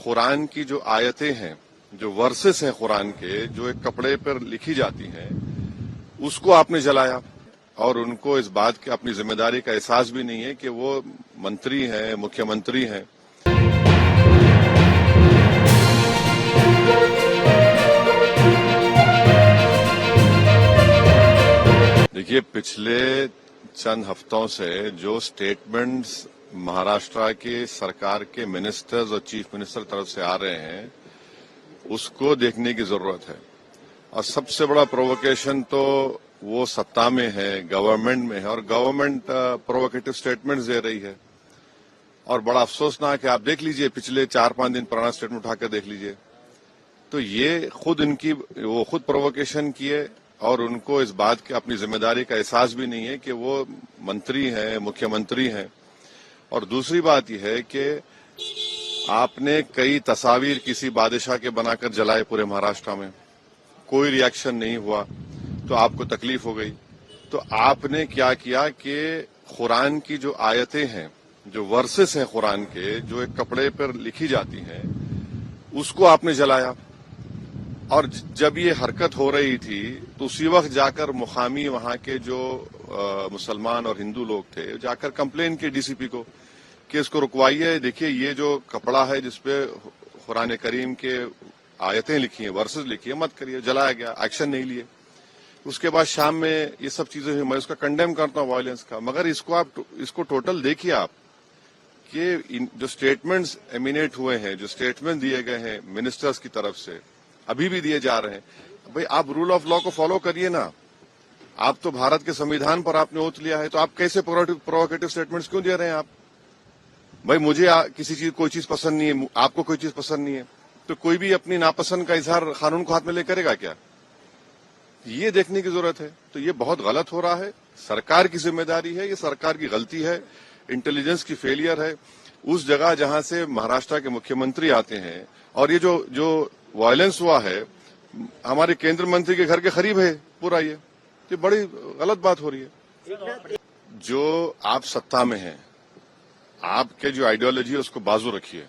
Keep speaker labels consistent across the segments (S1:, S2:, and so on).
S1: कुरान की जो आयतें हैं, जो वर्सेस हैं कुरान के, जो एक कपड़े पर लिखी जाती हैं, उसको आपने जलाया और उनको इस बात की अपनी जिम्मेदारी का एहसास भी नहीं है कि वो मंत्री हैं, मुख्यमंत्री हैं। देखिए, पिछले चंद हफ्तों से जो स्टेटमेंट्स महाराष्ट्र के सरकार के मिनिस्टर्स और चीफ मिनिस्टर तरफ से आ रहे हैं, उसको देखने की जरूरत है। और सबसे बड़ा प्रोवोकेशन तो वो सत्ता में है, गवर्नमेंट में है, और गवर्नमेंट प्रोवोकेटिव स्टेटमेंट्स दे रही है। और बड़ा अफसोसनाक है, आप देख लीजिए, पिछले 4-5 दिन पुराना स्टेटमेंट उठाकर देख लीजिए, तो ये वो खुद प्रोवोकेशन किए और उनको इस बात की अपनी जिम्मेदारी का एहसास भी नहीं है कि वो मंत्री हैं, मुख्यमंत्री हैं। और दूसरी बात यह है कि आपने कई तस्वीर किसी बादशाह के बनाकर जलाए पूरे महाराष्ट्र में, कोई रिएक्शन नहीं हुआ, तो आपको तकलीफ हो गई। तो आपने क्या किया कि कुरान की जो आयतें हैं, जो वर्सेस हैं कुरान के, जो एक कपड़े पर लिखी जाती हैं, उसको आपने जलाया। और जब ये हरकत हो रही थी तो उसी वक्त जाकर मुकामी वहां के जो मुसलमान और हिंदू लोग थे, जाकर कंप्लेन की डीसीपी को कि इसको रुकवाइए। देखिए, ये जो कपड़ा है जिसपे कुरान करीम के आयतें लिखी हैं, वर्सेस लिखी है, मत करिए। जलाया गया, एक्शन नहीं लिए। उसके बाद शाम में ये सब चीजें हुई। मैं उसका कंडेम करता हूं, वायलेंस का, मगर इसको टोटल देखिए आप कि जो स्टेटमेंट्स एमिनेट हुए हैं, जो स्टेटमेंट दिए गए हैं मिनिस्टर्स की तरफ से, अभी भी दिए जा रहे हैं, भाई आप रूल ऑफ लॉ को फॉलो करिए ना। आप तो भारत के संविधान पर आपने ओथ लिया है, तो आप कैसे प्रोवोकेटिव स्टेटमेंट्स क्यों दे रहे हैं आप? भाई मुझे कोई चीज पसंद नहीं है, आपको कोई चीज पसंद नहीं है, तो कोई भी अपनी नापसंद का इजहार कानून को हाथ में ले करेगा क्या? ये देखने की जरूरत है। तो ये बहुत गलत हो रहा है, सरकार की जिम्मेदारी है, ये सरकार की गलती है, इंटेलिजेंस की फेलियर है। उस जगह जहां से महाराष्ट्र के मुख्यमंत्री आते हैं, और ये जो वायलेंस हुआ है हमारे केंद्रीय मंत्री के घर के करीब है पूरा, ये बड़ी गलत बात हो रही है। जो आप सत्ता में हैं, आपके जो आइडियोलॉजी है उसको बाजू रखिए।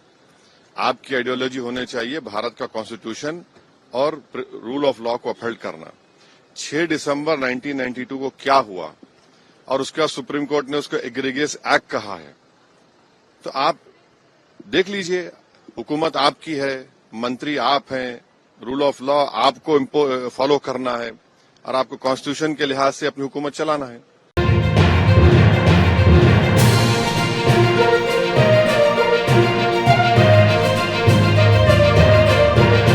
S1: आपकी आइडियोलॉजी होने चाहिए भारत का कॉन्स्टिट्यूशन और रूल ऑफ लॉ को अपहोल्ड करना। 6 दिसंबर 1992 को क्या हुआ, और उसके बाद सुप्रीम कोर्ट ने उसको एग्रीगेस एक्ट कहा है। तो आप देख लीजिए, हुकूमत आपकी है, मंत्री आप हैं, रूल ऑफ लॉ आपको फॉलो करना है, और आपको कॉन्स्टिट्यूशन के लिहाज से अपनी हुकूमत चलाना है।